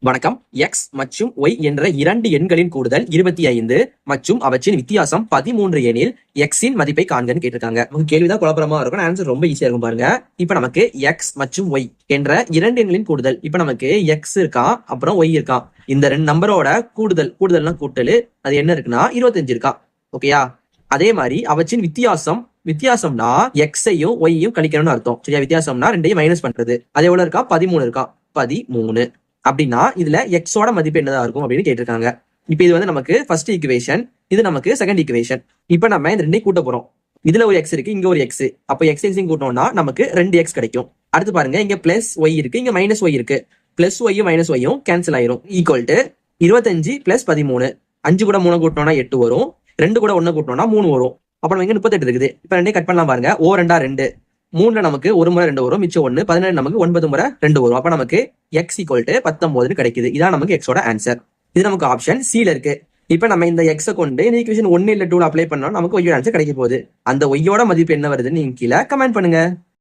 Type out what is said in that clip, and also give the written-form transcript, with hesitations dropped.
வணக்கம். x மற்றும் y என்ற இரண்டு எண்களின் கூடுதல் 25 மற்றும் அவற்றின் வித்தியாசம் 13 எனில் x இன் மதிப்பை காண்கன்னு கேட்டிருக்காங்க. கேள்விதான் குழப்பமா இருக்கும், ஆன்சர் ரொம்ப ஈஸியா இருக்கும் பாருங்க. இப்ப நமக்கு x மற்றும் y என்ற இரண்டு எண்களின் கூடுதல். இப்ப நமக்கு x இருக்கா, அப்புறம் y இருக்கா. இந்த ரெண்டு நம்பரோட கூடுதல்னா கூட்டல், அது என்ன இருக்குன்னா 25 இருக்கா. ஓகேயா? அதே மாதிரி அவற்றின் வித்தியாசம்னா x-ஐயும் y-யும் கழிக்கணும்னு அர்த்தம். சரியா? வித்தியாசம்னா ரெண்டையும் மைனஸ் பண்றது. அது எவ்வளவு இருக்கா? 13 இருக்கா. 13 அப்படின்னா இதுல எக்ஸோட மதிப்பு என்னதான் இருக்கும் அப்படின்னு கேட்டிருக்காங்க. இப்ப இது வந்து நமக்கு ஃபர்ஸ்ட் ஈக்குவேஷன், இது நமக்கு செகண்ட் ஈக்குவேஷன். இப்ப நம்ம இந்த ரெண்டையும் கூட்ட போறோம். இதுல ஒரு எக்ஸ் இருக்கு, இங்க ஒரு எக்ஸ். அப்ப எக்ஸ் எக்ஸையும் கூட்டோம்னா நமக்கு 2x கிடைக்கும். அடுத்து பாருங்க, இங்க பிளஸ் ஒய் இருக்கு, இங்க மைனஸ் ஒய் இருக்கு. பிளஸ் ஒய்யும் மைனஸ் ஒய்யும் கேன்சல் ஆயிரும். Equal to 25 plus 13. 5 கூட 3 கூட்டோம்னா 8 வரும். 2 கூட 1 கூட்டோம்னா 3 வரும். அப்ப நம்ம இங்க 38 இருக்குது. இப்ப ரெண்டையும் கட் பண்ணலாம் பாருங்க. ஓ 2 2, 3ல நமக்கு 1 முறை 2 வரும், மிச்சம் 1. 17 நமக்கு 9 முறை 2 வரும். அப்ப நமக்கு x ஈக்குவல் டு 19 கிடைக்குது. இதான் நமக்கு எக்ஸோட ஆன்சர். இது நமக்கு ஆப்ஷன் C ல இருக்கு. இப்ப நம்ம இந்த எக்ஸை கொண்டு இந்த ஈக்குவேஷன் 1 இல்ல 2 அப்ளை பண்ணோம், நமக்கு y ஆன்சர் கிடைக்க போகுது. அந்த y யோட மதிப்பு என்ன வருதுன்னு நீங்க கீழே கமெண்ட் பண்ணுங்க.